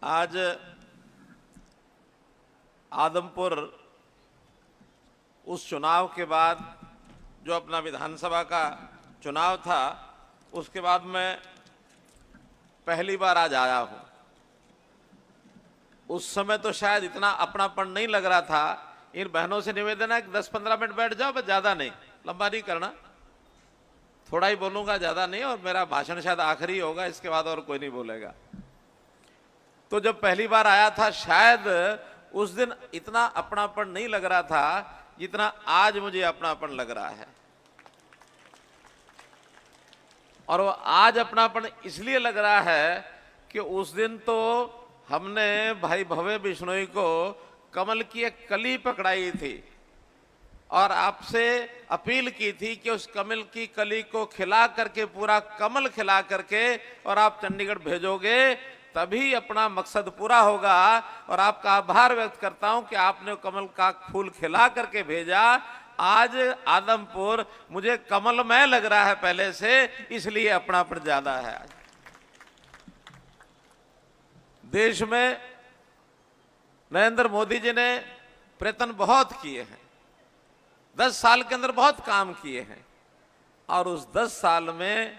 आज आदमपुर उस चुनाव के बाद जो अपना विधानसभा का चुनाव था, उसके बाद मैं पहली बार आज आया हूं। उस समय तो शायद इतना अपनापन नहीं लग रहा था। इन बहनों से निवेदन है कि 10-15 मिनट बैठ जाओ, बस ज्यादा नहीं, लंबा नहीं करना, थोड़ा ही बोलूंगा, ज्यादा नहीं, और मेरा भाषण शायद आखिरी होगा, इसके बाद और कोई नहीं बोलेगा। तो जब पहली बार आया था, शायद उस दिन इतना अपनापन नहीं लग रहा था जितना आज मुझे अपनापन लग रहा है। और वो आज अपनापन इसलिए लग रहा है कि उस दिन तो हमने भाई भव्य बिश्नोई को कमल की एक कली पकड़ाई थी और आपसे अपील की थी कि उस कमल की कली को खिला करके, पूरा कमल खिला करके और आप चंडीगढ़ भेजोगे, तभी अपना मकसद पूरा होगा। और आपका आभार व्यक्त करता हूं कि आपने कमल का फूल खिला करके भेजा। आज आदमपुर मुझे कमलमय लग रहा है पहले से, इसलिए अपनापन ज्यादा है। देश में नरेंद्र मोदी जी ने प्रयत्न बहुत किए हैं, 10 साल के अंदर बहुत काम किए हैं, और उस 10 साल में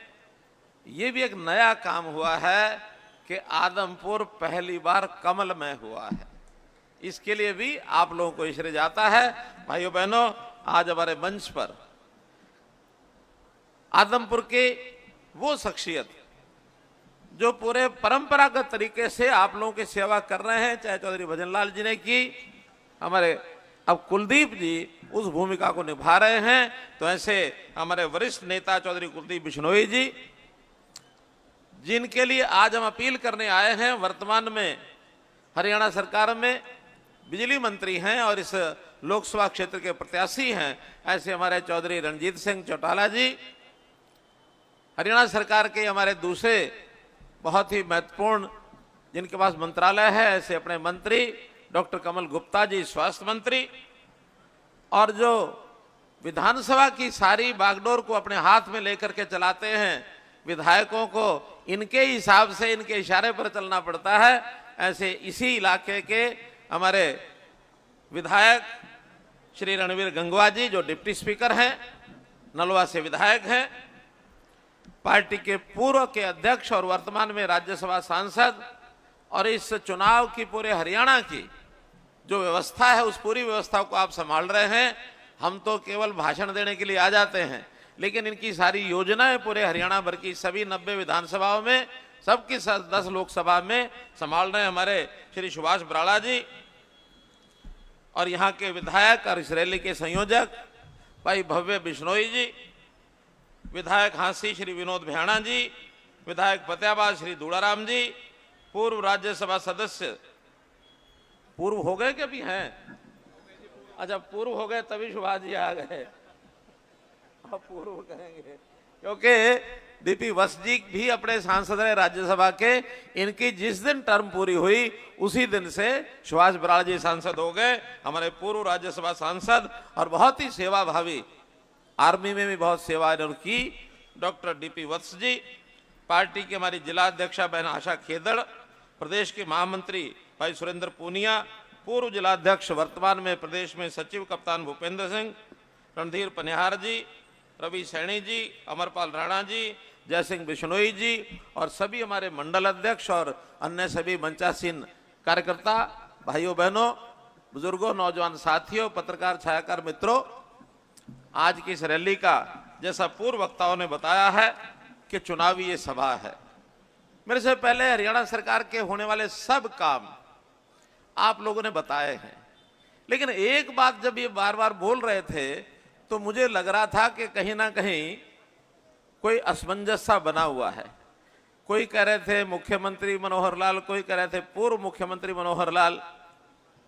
ये भी एक नया काम हुआ है कि आदमपुर पहली बार कमल में हुआ है। इसके लिए भी आप लोगों को श्रेय जाता है। भाइयों बहनों, आज हमारे मंच पर आदमपुर के वो शख्सियत जो पूरे परंपरागत तरीके से आप लोगों की सेवा कर रहे हैं, चाहे चौधरी भजनलाल जी ने की, हमारे अब कुलदीप जी उस भूमिका को निभा रहे हैं, तो ऐसे हमारे वरिष्ठ नेता चौधरी कुलदीप बिश्नोई जी, जिनके लिए आज हम अपील करने आए हैं, वर्तमान में हरियाणा सरकार में बिजली मंत्री हैं और इस लोकसभा क्षेत्र के प्रत्याशी हैं, ऐसे हमारे चौधरी रणजीत सिंह चौटाला जी, हरियाणा सरकार के हमारे दूसरे बहुत ही महत्वपूर्ण जिनके पास मंत्रालय है, ऐसे अपने मंत्री डॉक्टर कमल गुप्ता जी, स्वास्थ्य मंत्री, और जो विधानसभा की सारी बागडोर को अपने हाथ में लेकर के चलाते हैं, विधायकों को इनके हिसाब से, इनके इशारे पर चलना पड़ता है, ऐसे इसी इलाके के हमारे विधायक श्री रणवीर गंगवा जी, जो डिप्टी स्पीकर हैं, नलवा से विधायक हैं, पार्टी के पूर्व के अध्यक्ष और वर्तमान में राज्यसभा सांसद, और इस चुनाव की पूरे हरियाणा की जो व्यवस्था है, उस पूरी व्यवस्था को आप संभाल रहे हैं। हम तो केवल भाषण देने के लिए आ जाते हैं, लेकिन इनकी सारी योजनाएं पूरे हरियाणा भर की सभी 90 विधानसभाओं में, सबकी 10 लोकसभा में संभाल रहे हैं हमारे श्री सुभाष बराड़ा जी, और यहाँ के विधायक और इस रैली के संयोजक भाई भव्य बिश्नोई जी, विधायक हांसी श्री विनोद भैयाणा जी, विधायक फतेहाबाद श्री दूड़ाराम जी, पूर्व राज्यसभा सदस्य, पूर्व हो गए कि अभी हैं? अच्छा, पूर्व हो गए तभी सुभाष जी आ गए, अब पूर्व कहेंगे, क्योंकि डीपी वत्स जी भी अपने सांसद रहे राज्यसभा के, इनकी जिस दिन टर्म पूरी हुई उसी दिन से सुभाष बराड़ जी सांसद हो गए, हमारे पूर्व राज्यसभा सांसद, और बहुत ही सेवा भावी, आर्मी में भी बहुत सेवा इन्होंने की, डॉक्टर डीपी वत्स जी, पार्टी की हमारी जिला अध्यक्षा बहन आशा खेदड़, प्रदेश के महामंत्री भाई सुरेंद्र पूनिया, पूर्व जिलाध्यक्ष वर्तमान में प्रदेश में सचिव कप्तान भूपेंद्र सिंह, रणधीर पनिहार जी, रवि सैनी जी, अमरपाल राणा जी, जयसिंह बिश्नोई जी, और सभी हमारे मंडल अध्यक्ष और अन्य सभी मंचासीन कार्यकर्ता, भाइयों बहनों, बुजुर्गों, नौजवान साथियों, पत्रकार छायाकार मित्रों, आज की इस रैली का, जैसा पूर्व वक्ताओं ने बताया है कि चुनावी ये सभा है, मेरे से पहले हरियाणा सरकार के होने वाले सब काम आप लोगों ने बताए हैं, लेकिन एक बात जब ये बार बार बोल रहे थे तो मुझे लग रहा था कि कहीं ना कहीं कोई असमंजस सा बना हुआ है। कोई कह रहे थे मुख्यमंत्री मनोहर लाल, कोई कह रहे थे पूर्व मुख्यमंत्री मनोहर लाल,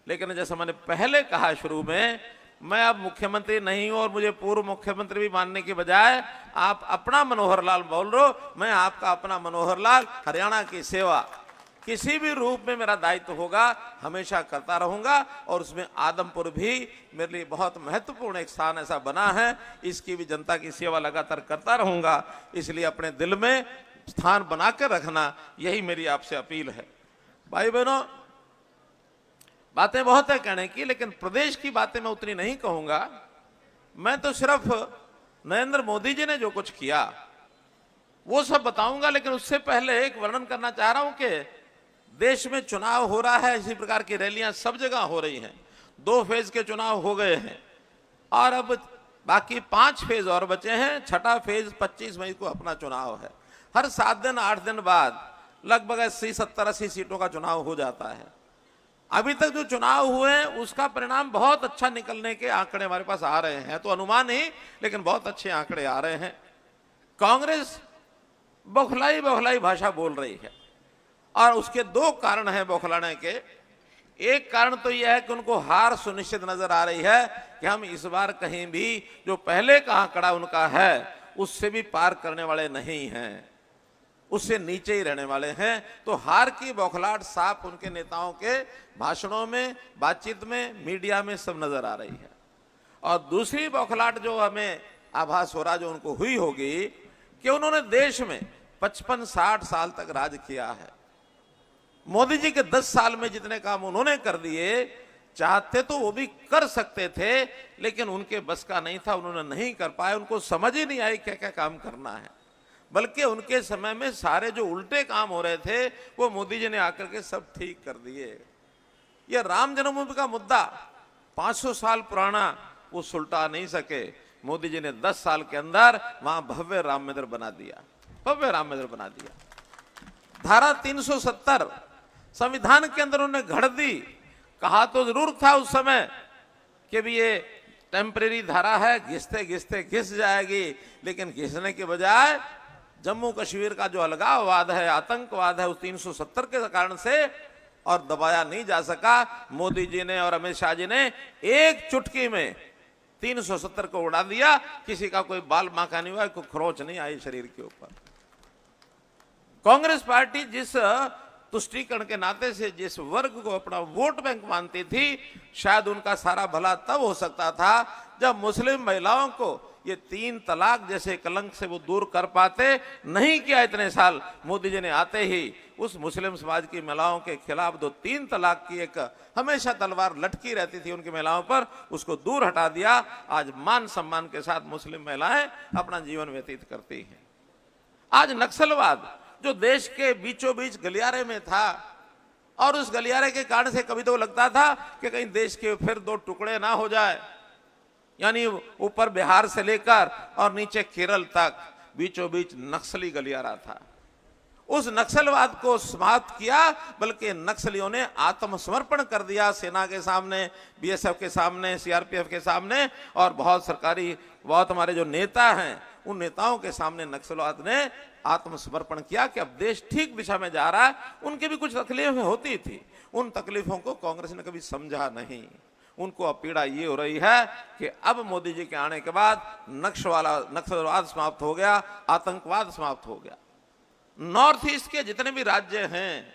लेकिन जैसा मैंने पहले कहा शुरू में, मैं अब मुख्यमंत्री नहीं हूं और मुझे पूर्व मुख्यमंत्री भी मानने के बजाय आप अपना मनोहर लाल बोल रहे हो, मैं आपका अपना मनोहर लाल, हरियाणा की सेवा किसी भी रूप में मेरा दायित्व होगा, हमेशा करता रहूंगा, और उसमें आदमपुर भी मेरे लिए बहुत महत्वपूर्ण एक स्थान ऐसा बना है, इसकी भी जनता की सेवा लगातार करता रहूंगा। इसलिए अपने दिल में स्थान बनाकर रखना, यही मेरी आपसे अपील है। भाई बहनों, बातें बहुत है कहने की, लेकिन प्रदेश की बातें मैं उतनी नहीं कहूंगा। मैं तो सिर्फ नरेंद्र मोदी जी ने जो कुछ किया वो सब बताऊंगा, लेकिन उससे पहले एक वर्णन करना चाह रहा हूं कि देश में चुनाव हो रहा है, इसी प्रकार की रैलियां सब जगह हो रही हैं। 2 फेज के चुनाव हो गए हैं और अब बाकी 5 फेज और बचे हैं। छठा फेज 25 मई को अपना चुनाव है। हर 7 दिन 8 दिन बाद लगभग 80, 70, 80 सीटों का चुनाव हो जाता है। अभी तक जो चुनाव हुए हैं उसका परिणाम बहुत अच्छा निकलने के आंकड़े हमारे पास आ रहे हैं, तो अनुमान ही, लेकिन बहुत अच्छे आंकड़े आ रहे हैं। कांग्रेस बौखलाई बौखलाई भाषा बोल रही है और उसके 2 कारण हैं बौखलाने के। एक कारण तो यह है कि उनको हार सुनिश्चित नजर आ रही है कि हम इस बार कहीं भी जो पहले का आंकड़ा उनका है उससे भी पार करने वाले नहीं हैं, उससे नीचे ही रहने वाले हैं। तो हार की बौखलाहट साफ उनके नेताओं के भाषणों में, बातचीत में, मीडिया में सब नजर आ रही है। और दूसरी बौखलाहट जो हमें आभास हो रहा, जो उनको हुई होगी, कि उन्होंने देश में 55-60 साल तक राज किया है। मोदी जी के 10 साल में जितने काम उन्होंने कर दिए, चाहते तो वो भी कर सकते थे, लेकिन उनके बस का नहीं था, उन्होंने नहीं कर पाए। उनको समझ ही नहीं आई क्या क्या काम करना है। बल्कि उनके समय में सारे जो उल्टे काम हो रहे थे वो मोदी जी ने आकर के सब ठीक कर दिए। ये राम जन्मभूमि का मुद्दा 500 साल पुराना, वो सुलटा नहीं सके। मोदी जी ने 10 साल के अंदर वहां भव्य राम मंदिर बना दिया, भव्य राम मंदिर बना दिया। धारा 370 संविधान के अंदर उन्होंने घड़ दी। कहा तो जरूर था उस समय कि भी ये टेम्परेरी धारा है, घिसते घिसते घिस जाएगी, लेकिन घिसने के बजाय जम्मू कश्मीर का जो अलगाववाद है, आतंकवाद है, उस 370 के कारण से और दबाया नहीं जा सका। मोदी जी ने और अमित शाह जी ने एक चुटकी में 370 को उड़ा दिया। किसी का कोई बाल बांका नहीं हुआ, कोई खरोच नहीं आई शरीर के ऊपर। कांग्रेस पार्टी जिस तुष्टीकरण के नाते से जिस वर्ग को अपना वोट बैंक मानती थी, शायद उनका सारा भला तब हो सकता था जब मुस्लिम महिलाओं को ये 3 तलाक जैसे कलंक से वो दूर कर पाते। नहीं किया इतने साल। मोदी जी ने आते ही उस मुस्लिम समाज की महिलाओं के खिलाफ 3 तलाक की एक हमेशा तलवार लटकी रहती थी उनकी महिलाओं पर, उसको दूर हटा दिया। आज मान सम्मान के साथ मुस्लिम महिलाएं अपना जीवन व्यतीत करती हैं। आज नक्सलवाद जो देश के बीचों बीच गलियारे में था, और उस गलियारे के कारण से कभी तो लगता था कि कहीं देश के फिर 2 टुकड़े ना हो जाए, यानी ऊपर बिहार से लेकर और नीचे केरल तक बीचों बीच नक्सली गलियारा था। उस नक्सलवाद को समाप्त किया, बल्कि नक्सलियों ने आत्मसमर्पण कर दिया सेना के सामने, बीएसएफ के सामने, सीआरपीएफ के सामने, और बहुत हमारे जो नेता हैं उन नेताओं के सामने नक्सलवाद ने आत्मसमर्पण किया कि अब देश ठीक दिशा में जा रहा है। उनकी भी कुछ तकलीफें होती थी, उन तकलीफों को कांग्रेस ने कभी समझा नहीं। उनको अब पीड़ा ये हो रही है कि अब मोदी जी के आने के बाद नक्सलवाद समाप्त हो गया, आतंकवाद समाप्त हो गया। नॉर्थ ईस्ट के जितने भी राज्य हैं,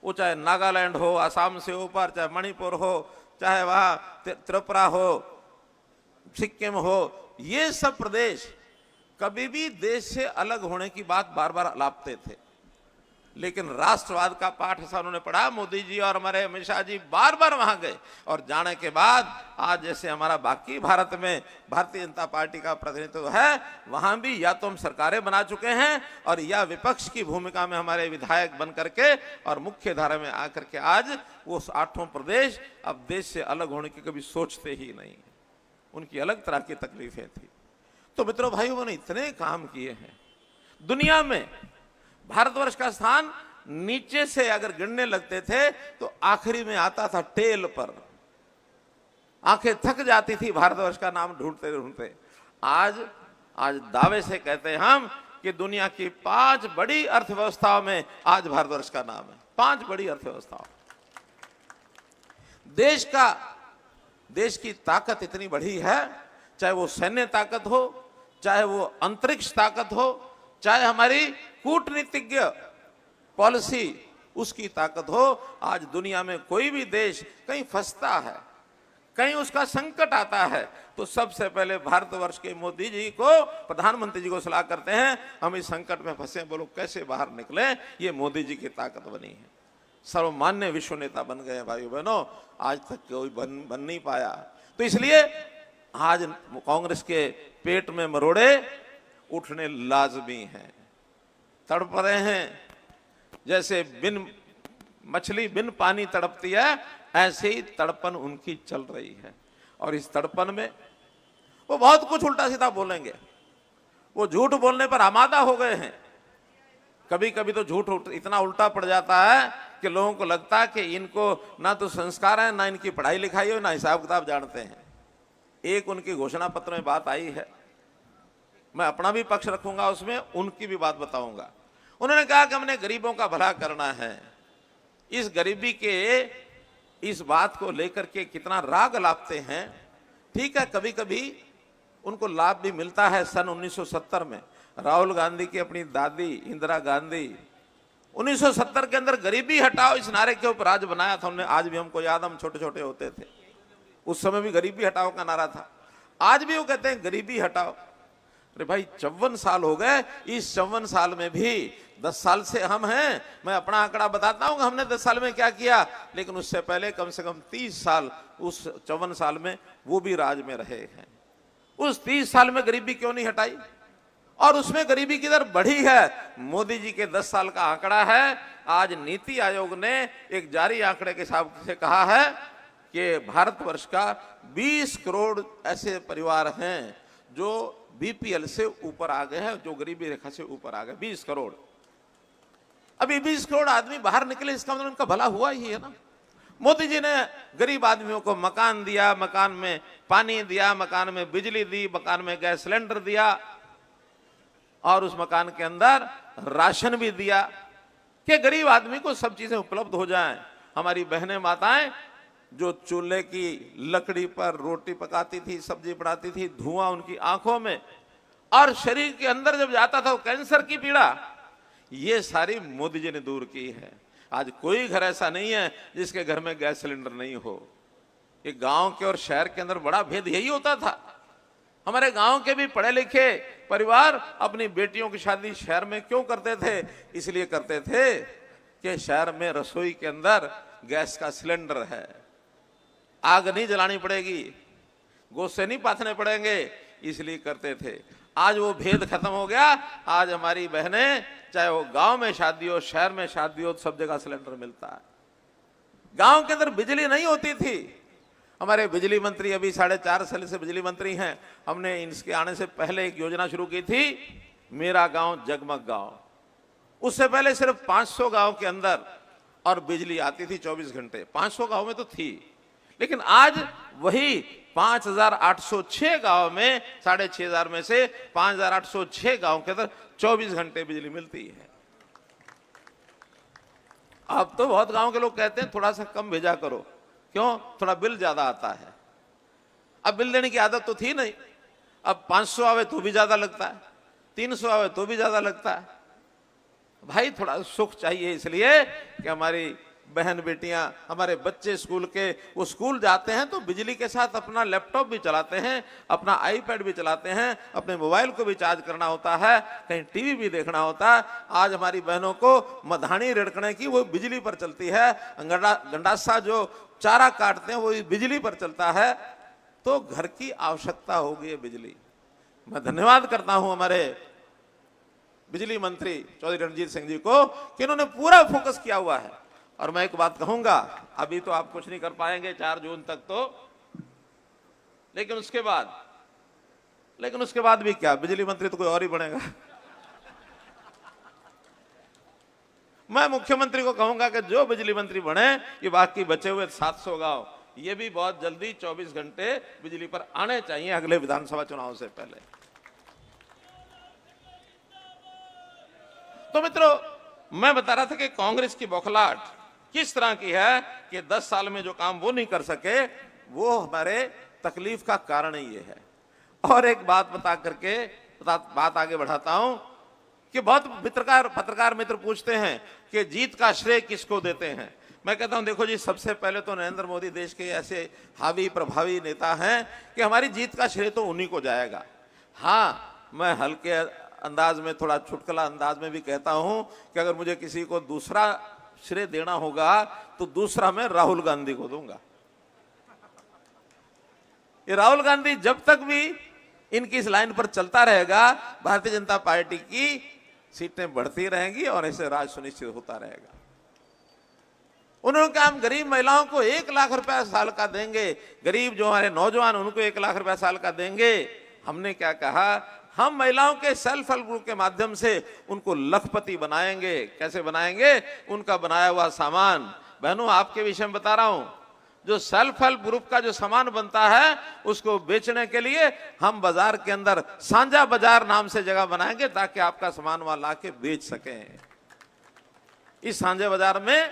वो चाहे नागालैंड हो, असम से ऊपर, चाहे मणिपुर हो, चाहे वहां त्रिपुरा हो, सिक्किम हो, ये सब प्रदेश कभी भी देश से अलग होने की बात बार बार अलापते थे, लेकिन राष्ट्रवाद का पाठ ऐसा उन्होंने पढ़ा। मोदी जी और हमारे अमित शाह जी बार बार वहां गए, और जाने के बाद आज जैसे हमारा बाकी भारत में भारतीय जनता पार्टी का प्रतिनिधित्व है, वहां भी या तो हम सरकारें बना चुके हैं और या विपक्ष की भूमिका में हमारे विधायक बन करके और मुख्य धारा में आकर के आज वो 8 प्रदेश अब देश से अलग होने की कभी सोचते ही नहीं। उनकी अलग तरह की तकलीफें थी। तो मित्रों भाइयों, उन्होंने इतने काम किए हैं। दुनिया में भारतवर्ष का स्थान नीचे से अगर गिनने लगते थे तो आखिरी में आता था टेल पर। आंखें थक जाती थी भारतवर्ष का नाम ढूंढते ढूंढते। आज दावे से कहते हैं हम कि दुनिया की 5 बड़ी अर्थव्यवस्थाओं में आज भारतवर्ष का नाम है। 5 बड़ी अर्थव्यवस्थाओं। देश की ताकत इतनी बड़ी है, चाहे वो सैन्य ताकत हो, चाहे वो अंतरिक्ष ताकत हो, चाहे हमारी कूटनीतिज्ञ पॉलिसी उसकी ताकत हो। आज दुनिया में कोई भी देश कहीं फंसता है, कहीं उसका संकट आता है, तो सबसे पहले भारतवर्ष के मोदी जी को, प्रधानमंत्री जी को सलाह करते हैं, हम इस संकट में फंसे, बोलो कैसे बाहर निकले। ये मोदी जी की ताकत बनी है। सर्वमान्य विश्व नेता बन गए हैं भाइयों बहनों, आज तक कोई बन नहीं पाया। तो इसलिए आज कांग्रेस के पेट में मरोड़े उठने लाजमी हैं, तड़प रहे हैं। जैसे बिन मछली बिन पानी तड़पती है, ऐसे ही तड़पन उनकी चल रही है। और इस तड़पन में वो बहुत कुछ उल्टा सीधा बोलेंगे, वो झूठ बोलने पर आमादा हो गए हैं। कभी कभी तो झूठ इतना उल्टा पड़ जाता है कि लोगों को लगता है कि इनको ना तो संस्कार है, ना इनकी पढ़ाई लिखाई हो, ना हिसाब किताब जानते हैं। एक उनकी घोषणा पत्र में बात आई है, मैं अपना भी पक्ष रखूंगा उसमें, उनकी भी बात बताऊंगा। उन्होंने कहा कि हमने गरीबों का भला करना है। इस गरीबी के इस बात को लेकर के कितना राग लापते हैं। ठीक है, कभी कभी उनको लाभ भी मिलता है। सन 1970 में राहुल गांधी की अपनी दादी इंदिरा गांधी 1970 के अंदर गरीबी हटाओ इस नारे के ऊपर राज बनाया था उन्होंने। आज भी हमको याद, हम छोटे छोटे होते थे, उस समय भी गरीबी हटाओ का नारा था। आज भी वो कहते हैं गरीबी हटाओ। अरे भाई 54 साल हो गए, इस 54 साल में भी 10 साल से हम हैं। मैं अपना आंकड़ा बताता हूं हमने 10 साल में क्या किया, लेकिन उससे पहले कम से कम 30 साल उस 54 साल में वो भी राज में रहे हैं। उस 30 साल में गरीबी क्यों नहीं हटाई? और उसमें गरीबी की दर बढ़ी है। मोदी जी के 10 साल का आंकड़ा है। आज नीति आयोग ने एक जारी आंकड़े के हिसाब से कहा है कि भारतवर्ष का 20 करोड़ ऐसे परिवार हैं जो बीपीएल से ऊपर आ गए हैं, जो गरीबी रेखा से ऊपर आ गए। 20 करोड़। अभी 20 करोड़ आदमी बाहर निकले, इसका मतलब उनका भला हुआ ही है ना। मोदी जी ने गरीब आदमियों को मकान दिया, मकान में पानी दिया, मकान में बिजली दी, मकान में गैस सिलेंडर दिया, और उस मकान के अंदर राशन भी दिया कि गरीब आदमी को सब चीजें उपलब्ध हो जाएं। हमारी बहनें माताएं जो चूल्हे की लकड़ी पर रोटी पकाती थी, सब्जी बनाती थी, धुआं उनकी आंखों में और शरीर के अंदर जब जाता था वो कैंसर की पीड़ा, ये सारी मोदी जी ने दूर की है। आज कोई घर ऐसा नहीं है जिसके घर में गैस सिलेंडर नहीं हो। ये गांव के और शहर के अंदर बड़ा भेद यही होता था। हमारे गांव के भी पढ़े लिखे परिवार अपनी बेटियों की शादी शहर में क्यों करते थे? इसलिए करते थे कि शहर में रसोई के अंदर गैस का सिलेंडर है, आग नहीं जलानी पड़ेगी, गोश्त नहीं पाथने पड़ेंगे, इसलिए करते थे। आज वो भेद खत्म हो गया। आज हमारी बहनें चाहे वो गांव में शादी हो, शहर में शादी हो, सब जगह सिलेंडर मिलता है। गांव के अंदर बिजली नहीं होती थी। हमारे बिजली मंत्री अभी 4.5 साल से बिजली मंत्री हैं। हमने इनके आने से पहले एक योजना शुरू की थी, मेरा गांव जगमग गांव। उससे पहले सिर्फ 500 गांव के अंदर और बिजली आती थी 24 घंटे। 500 गांव में तो थी, लेकिन आज वही 5,806 गांव में 6,500 में से 5,806 गांव के अंदर 24 घंटे बिजली मिलती है। अब तो बहुत गांव के लोग कहते हैं थोड़ा सा कम भेजा करो, क्यों? थोड़ा बिल ज्यादा आता है। अब बिल देने की आदत तो थी नहीं। अब 500 आवे तो भी ज्यादा लगता है, 300 आवे तो भी ज्यादा लगता है। भाई थोड़ा सुख चाहिए, इसलिए कि हमारी बहन बेटियां, हमारे बच्चे स्कूल के, वो स्कूल जाते हैं तो बिजली के साथ अपना लैपटॉप भी चलाते हैं, अपना आईपैड भी चलाते हैं, अपने मोबाइल को भी चार्ज करना होता है, कहीं टीवी भी देखना होता है। आज हमारी बहनों को मधानी रिड़कने की वो बिजली पर चलती है, गंडासा जो चारा काटते हैं वो बिजली पर चलता है। तो घर की आवश्यकता होगी बिजली। मैं धन्यवाद करता हूं हमारे बिजली मंत्री चौधरी रणजीत सिंह जी को कि इन्होंने पूरा फोकस किया हुआ है। और मैं एक बात कहूंगा, अभी तो आप कुछ नहीं कर पाएंगे 4 जून तक तो, लेकिन उसके बाद भी क्या, बिजली मंत्री तो कोई और ही बनेगा। मैं मुख्यमंत्री को कहूंगा कि जो बिजली मंत्री बने, ये बाकी बचे हुए 700 गांव, ये भी बहुत जल्दी 24 घंटे बिजली पर आने चाहिए अगले विधानसभा चुनाव से पहले। तो मित्रों, मैं बता रहा था कि कांग्रेस की बौखलाहट किस तरह की है कि 10 साल में जो काम वो नहीं कर सके, वो हमारे तकलीफ का कारण ही ये है। और एक बात बता करके बात आगे बढ़ाता हूं कि बहुत पत्रकार मित्र पूछते हैं कि जीत का श्रेय किसको देते हैं। मैं कहता हूं देखो जी, सबसे पहले तो नरेंद्र मोदी देश के ऐसे हावी प्रभावी नेता हैं कि हमारी जीत का श्रेय तो उन्हीं को जाएगा। हाँ, मैं हल्के अंदाज में, थोड़ा चुटकुला अंदाज में भी कहता हूं कि अगर मुझे किसी को दूसरा श्रेय देना होगा तो दूसरा मैं राहुल गांधी को दूंगा। ये राहुल गांधी जब तक भी इनकी इस लाइन पर चलता रहेगा, भारतीय जनता पार्टी की सीटें बढ़ती रहेंगी और ऐसे राज सुनिश्चित होता रहेगा। उन्होंने कहा हम गरीब महिलाओं को 1 लाख रुपया साल का देंगे, गरीब जो हमारे नौजवान उनको 1 लाख रुपया साल का देंगे। हमने क्या कहा, हम महिलाओं के सेल्फ हेल्प ग्रुप के माध्यम से उनको लखपति बनाएंगे। कैसे बनाएंगे? उनका बनाया हुआ सामान, बहनों आपके विषय में बता रहा हूं, जो सेल्फ हेल्प ग्रुप का जो सामान बनता है उसको बेचने के लिए हम बाजार के अंदर सांझा बाजार नाम से जगह बनाएंगे ताकि आपका सामान वहां लाके बेच सकें। इस सांझे बाजार में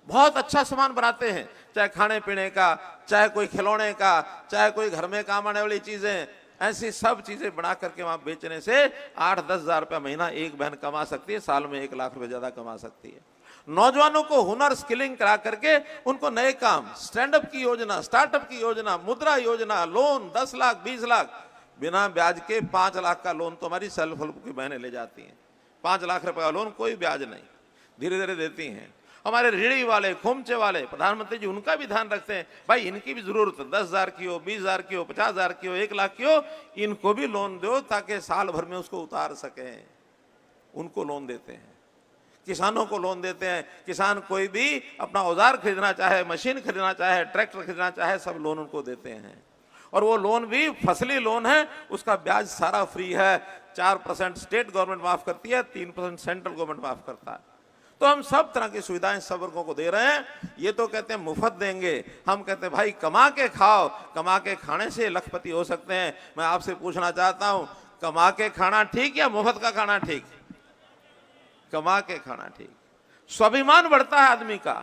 बहुत अच्छा सामान बनाते हैं, चाहे खाने पीने का, चाहे कोई खिलौने का, चाहे कोई घर में काम आने वाली चीजें, ऐसी सब चीजें बना करके वहां बेचने से 8-10 हजार रुपया महीना एक बहन कमा सकती है, साल में 1 लाख रुपए ज्यादा कमा सकती है। नौजवानों को हुनर स्किलिंग करा करके उनको नए काम, स्टैंड अप की योजना, स्टार्टअप की योजना, मुद्रा योजना, लोन 10 लाख 20 लाख बिना ब्याज के 5 लाख का लोन तो हमारी सेल्फ हेल्प की बहनें ले जाती हैं। 5 लाख रुपए का लोन कोई ब्याज नहीं, धीरे धीरे देती हैं। हमारे रेहड़ी वाले, खोमचे वाले, प्रधानमंत्री जी उनका भी ध्यान रखते हैं, भाई इनकी भी जरूरत है, 10 हजार की हो, 20 हजार की हो, 50 हजार की हो, 1 लाख की हो, इनको भी लोन दो ताकि साल भर में उसको उतार सकें। उनको लोन देते हैं, किसानों को लोन देते हैं। किसान कोई भी अपना औजार खरीदना चाहे, मशीन खरीदना चाहे, ट्रैक्टर खरीदना चाहे, सब लोन उनको देते हैं। और वो लोन भी फसली लोन है, उसका ब्याज सारा फ्री है। 4% स्टेट गवर्नमेंट माफ करती है, 3% सेंट्रल गवर्नमेंट माफ करता है। तो हम सब तरह की सुविधाएं सब वर्गों को दे रहे हैं। ये तो कहते हैं मुफ्त देंगे, हम कहते हैं भाई कमा के खाओ, कमा के खाने से लखपति हो सकते हैं। मैं आपसे पूछना चाहता हूं, कमा के खाना ठीक या मुफ्त का खाना ठीक? कमा के खाना ठीक। स्वाभिमान बढ़ता है आदमी का।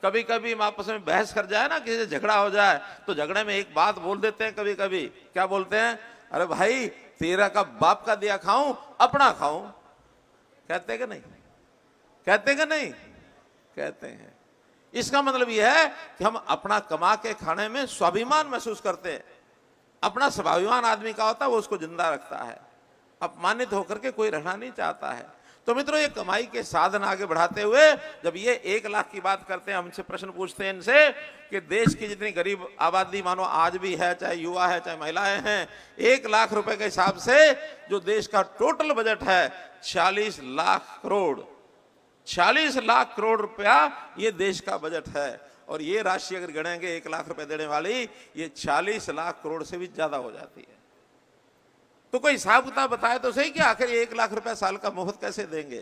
कभी कभी हम आपस में बहस कर जाए ना, किसी से झगड़ा हो जाए तो झगड़े में एक बात बोल देते हैं कभी कभी, क्या बोलते हैं? अरे भाई तेरा का बाप का दिया खाऊं, अपना खाऊं। कहते कि नहीं? कहते कि नहीं? कहते हैं। इसका मतलब यह है कि हम अपना कमा के खाने में स्वाभिमान महसूस करते हैं। अपना स्वाभिमान आदमी का होता है, वो उसको जिंदा रखता है। अपमानित होकर के कोई रहना नहीं चाहता है। तो मित्रों, ये कमाई के साधन आगे बढ़ाते हुए जब ये 1 लाख की बात करते हैं, हमसे प्रश्न पूछते हैं इनसे कि देश की जितनी गरीब आबादी मानो आज भी है, चाहे युवा है, चाहे महिलाएं हैं, 1 लाख रुपए के हिसाब से जो देश का टोटल बजट है 46 लाख करोड़, 46 लाख करोड़ रुपया ये देश का बजट है। और ये राशि अगर गणेंगे 1 लाख रुपए देने वाली, ये 40 लाख करोड़ से भी ज्यादा हो जाती है। तो कोई हिसाब किताब बताए तो सही कि आखिर 1 लाख रुपया साल का मुफ्त कैसे देंगे?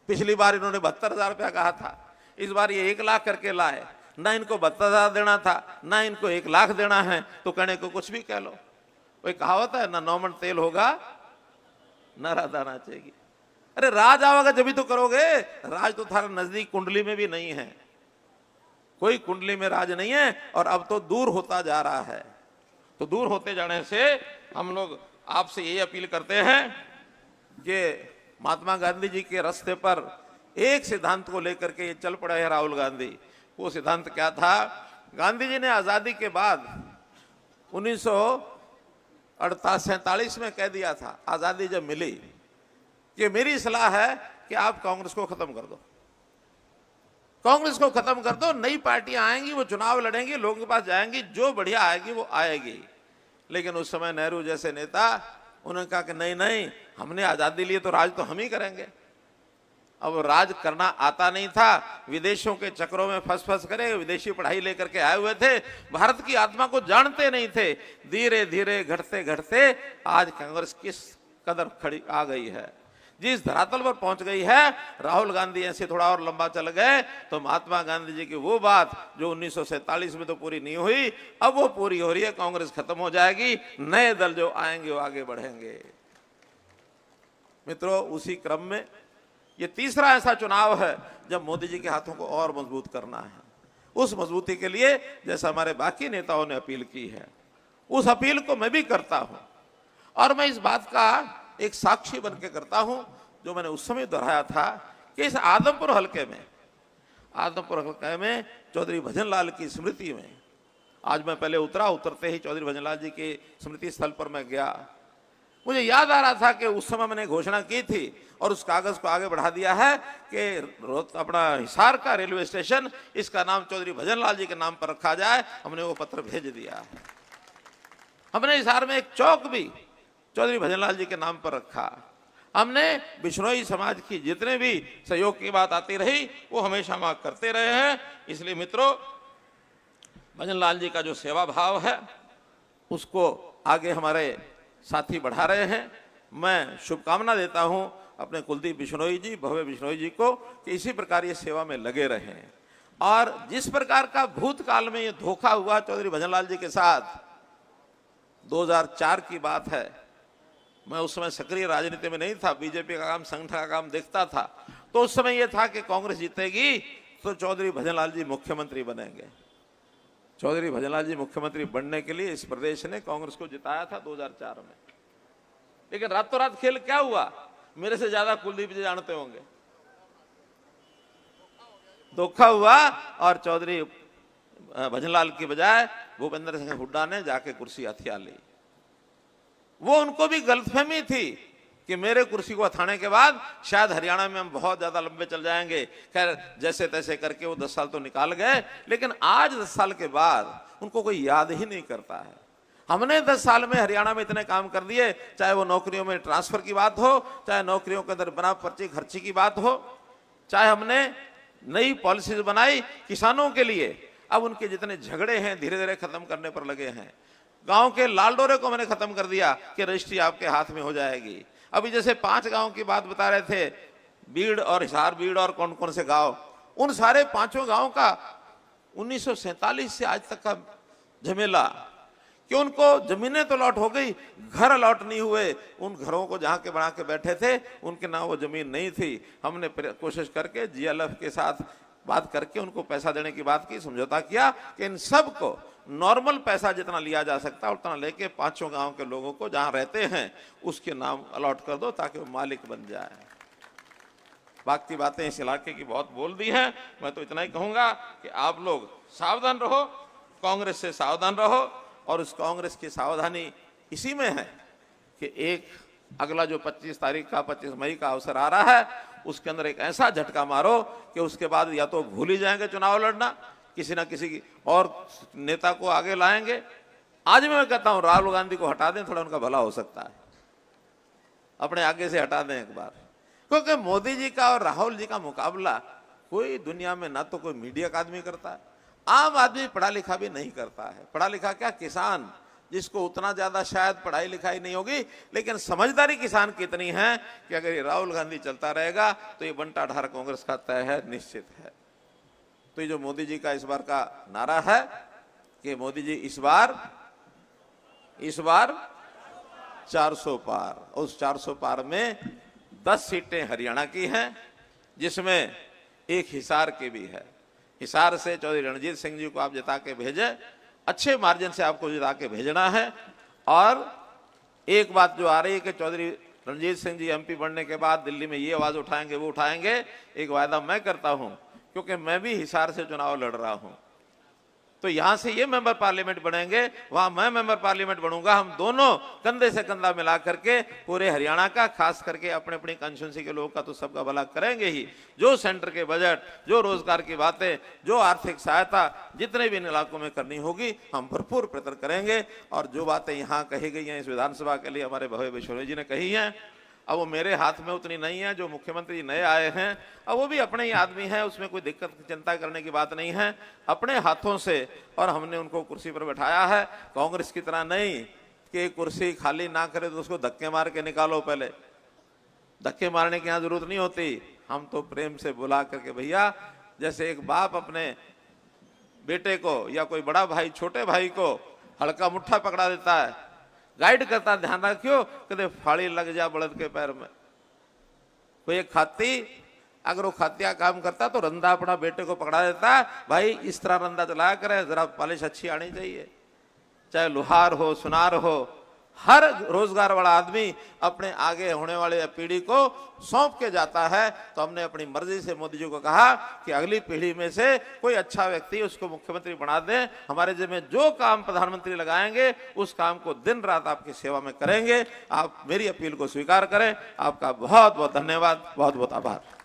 पिछली बार इन्होंने 72 हजार रुपया कहा था, इस बार ये 1 लाख करके लाए। ना इनको 72 हजार देना था, ना इनको 1 लाख देना है, तो कहने को कुछ भी कह लो। कोई कहावत है ना, 9 मन तेल होगा ना राधा नाचेगी। अरे राज आवेगा जब भी तो करोगे। राज तो थारा नजदीक कुंडली में भी नहीं है, कोई कुंडली में राज नहीं है, और अब तो दूर होता जा रहा है। तो दूर होते जाने से हम लोग आपसे ये अपील करते हैं कि महात्मा गांधी जी के रास्ते पर एक सिद्धांत को लेकर के ये चल पड़ा है राहुल गांधी। वो सिद्धांत क्या था? गांधी जी ने आजादी के बाद 1947 में कह दिया था, आजादी जब मिली, कि मेरी सलाह है कि आप कांग्रेस को खत्म कर दो, कांग्रेस को खत्म कर दो, नई पार्टियां आएंगी, वो चुनाव लड़ेंगी, लोगों के पास जाएंगी, जो बढ़िया आएगी वो आएगी। लेकिन उस समय नेहरू जैसे नेता, उन्होंने कहा कि नहीं नहीं, हमने आजादी ली तो राज तो हम ही करेंगे। अब राज करना आता नहीं था, विदेशों के चक्रों में फंस करे, विदेशी पढ़ाई लेकर के आए हुए थे, भारत की आत्मा को जानते नहीं थे। धीरे धीरे घटते घटते आज कांग्रेस किस कदर खड़ी आ गई है, जिस धरातल पर पहुंच गई है। राहुल गांधी ऐसे थोड़ा और लंबा चल गए तो महात्मा गांधी जी की वो बात जो 1947 में तो पूरी नहीं हुई, अब वो पूरी हो रही है। कांग्रेस खत्म हो जाएगी, नए दल जो आएंगे वो आगे बढ़ेंगे। मित्रों, उसी क्रम में ये तीसरा ऐसा चुनाव है जब मोदी जी के हाथों को और मजबूत करना है। उस मजबूती के लिए जैसा हमारे बाकी नेताओं ने अपील की है, उस अपील को मैं भी करता हूं। और मैं इस बात का एक साक्षी बन के करता हूं जो मैंने उस समय दोहराया था कि इस आदमपुर हलके में चौधरी भजनलाल की स्मृति में आज मैं पहले उतरते ही चौधरी भजनलाल जी के स्मृति स्थल पर मैं गया। मुझे याद आ रहा था कि उस समय मैंने घोषणा की थी, और उस कागज को आगे बढ़ा दिया है कि अपना हिसार का रेलवे स्टेशन इसका नाम चौधरी भजनलाल जी के नाम पर रखा जाए। हमने वो पत्र भेज दिया। हमने हिसार में एक चौक भी चौधरी भजनलाल जी के नाम पर रखा। हमने बिश्नोई समाज की जितने भी सहयोग की बात आती रही वो हमेशा हम करते रहे हैं। इसलिए मित्रों, भजनलाल जी का जो सेवा भाव है उसको आगे हमारे साथी बढ़ा रहे हैं। मैं शुभकामना देता हूं अपने कुलदीप बिश्नोई जी, भव्य बिश्नोई जी को कि इसी प्रकार ये सेवा में लगे रहें। और जिस प्रकार का भूतकाल में ये धोखा हुआ चौधरी भजनलाल जी के साथ, 2004 की बात है, मैं उस समय सक्रिय राजनीति में नहीं था, बीजेपी का काम, संगठन का काम देखता था। तो उस समय यह था कि कांग्रेस जीतेगी तो चौधरी भजनलाल जी मुख्यमंत्री बनेंगे। चौधरी भजनलाल जी मुख्यमंत्री बनने के लिए इस प्रदेश ने कांग्रेस को जिताया था 2004 में। लेकिन रातों रात खेल क्या हुआ, मेरे से ज्यादा कुलदीप जी जानते होंगे। धोखा हुआ और चौधरी भजनलाल की बजाय भूपेंद्र सिंह हुड्डा ने जाके कुर्सी हथिया ली। वो उनको भी गलतफहमी थी कि मेरे कुर्सी को हथाने के बाद शायद हरियाणा में हम बहुत ज्यादा लंबे चल जाएंगे। खैर जैसे तैसे करके वो 10 साल तो निकाल गए, लेकिन आज 10 साल के बाद उनको कोई याद ही नहीं करता है। हमने 10 साल में हरियाणा में इतने काम कर दिए, चाहे वो नौकरियों में ट्रांसफर की बात हो, चाहे नौकरियों के अंदर बना पर्ची खर्ची की बात हो, चाहे हमने नई पॉलिसीज बनाई किसानों के लिए। अब उनके जितने झगड़े हैं धीरे धीरे खत्म करने पर लगे हैं। गांव के लाल डोरे को मैंने खत्म कर दिया कि रजिस्ट्री आपके हाथ में हो जाएगी। अभी जैसे 5 गांव की बात बता रहे थे, बीड़ और हिसार, बीड़ और कौन कौन से गांव, उन सारे 5 गांव का 1947 से आज तक का झमेला कि उनको जमीनें तो अलॉट हो गई, घर अलॉट नहीं हुए। उन घरों को जहां के बना के बैठे थे उनके नाम वो जमीन नहीं थी। हमने कोशिश करके जीएलएफ के साथ बात करके उनको पैसा देने की बात की, समझौता किया कि इन सब को नॉर्मल पैसा जितना लिया जा सकता है उतना लेके 5 गांव के लोगों को जहां रहते हैं उसके नाम अलॉट कर दो ताकि वो मालिक बन जाए। बाकी बातें इस इलाके की बहुत बोल दी हैं। मैं तो इतना ही कहूंगा कि आप लोग सावधान रहो, कांग्रेस से सावधान रहो। और उस कांग्रेस की सावधानी इसी में है कि एक अगला जो 25 तारीख का 25 मई का अवसर आ रहा है उसके अंदर एक ऐसा झटका मारो कि उसके बाद या तो भूल ही जाएंगे चुनाव लड़ना, किसी ना किसी और नेता को आगे लाएंगे। आज मैं कहता हूं राहुल गांधी को हटा दें, थोड़ा उनका भला हो सकता है, अपने आगे से हटा दें एक बार। क्योंकि मोदी जी का और राहुल जी का मुकाबला कोई दुनिया में ना तो कोई मीडिया का आदमी करता है, आम आदमी पढ़ा लिखा भी नहीं करता है। पढ़ा लिखा क्या, किसान, जिसको उतना ज्यादा शायद पढ़ाई लिखाई नहीं होगी, लेकिन समझदारी किसान की इतनी है कि अगर ये राहुल गांधी चलता रहेगा तो ये बंटा ढार कांग्रेस का तय है, निश्चित है। तो ये जो मोदी जी का इस बार का नारा है कि मोदी जी इस बार 400 पार, उस 400 पार में 10 सीटें हरियाणा की हैं, जिसमें एक हिसार की भी है। हिसार से चौधरी रणजीत सिंह जी को आप जिता के भेजे, अच्छे मार्जिन से आपको जिता के भेजना है। और एक बात जो आ रही है कि चौधरी रणजीत सिंह जी एमपी बनने के बाद दिल्ली में ये आवाज उठाएंगे वो उठाएंगे, एक वायदा मैं करता हूं क्योंकि मैं भी हिसार से चुनाव लड़ रहा हूं, तो यहां से ये मेंबर पार्लियामेंट बनेंगे, वहां मैं मेंबर पार्लियामेंट बनूंगा। हम दोनों कंधे से कंधा मिला करके पूरे हरियाणा का, खास करके अपने अपनी कंस्टिट्यूंसी के लोगों का तो सबका भला करेंगे ही। जो सेंटर के बजट, जो रोजगार की बातें, जो आर्थिक सहायता जितने भी इन इलाकों में करनी होगी हम भरपूर प्रयत्न करेंगे। और जो बातें यहाँ कही गई हैं इस विधानसभा के लिए हमारे भव्य बिश्नोई जी ने कही हैं, अब वो मेरे हाथ में उतनी नहीं है। जो मुख्यमंत्री नए आए हैं अब वो भी अपने ही आदमी हैं, उसमें कोई दिक्कत चिंता करने की बात नहीं है। अपने हाथों से और हमने उनको कुर्सी पर बैठाया है, कांग्रेस की तरह नहीं कि कुर्सी खाली ना करे तो उसको धक्के मार के निकालो। पहले धक्के मारने की यहाँ जरूरत नहीं होती, हम तो प्रेम से बुला करके, भैया जैसे एक बाप अपने बेटे को या कोई बड़ा भाई छोटे भाई को हल्का मुट्ठा पकड़ा देता है, गाइड करता, ध्यान रखियो कदे फाड़ी लग जा बड़द के पैर में। कोई एक खाती अगर वो खातिया काम करता तो रंधा अपना बेटे को पकड़ा देता, भाई इस तरह रंधा चलाया करे, जरा पॉलिश अच्छी आनी चाहिए, चाहे लोहार हो सुनार हो, हर रोजगार वाला आदमी अपने आगे होने वाले पीढ़ी को सौंप के जाता है। तो हमने अपनी मर्जी से मोदी जी को कहा कि अगली पीढ़ी में से कोई अच्छा व्यक्ति उसको मुख्यमंत्री बना दें। हमारे जिम्मे जो काम प्रधानमंत्री लगाएंगे उस काम को दिन रात आपकी सेवा में करेंगे। आप मेरी अपील को स्वीकार करें। आपका बहुत बहुत धन्यवाद, बहुत बहुत आभार।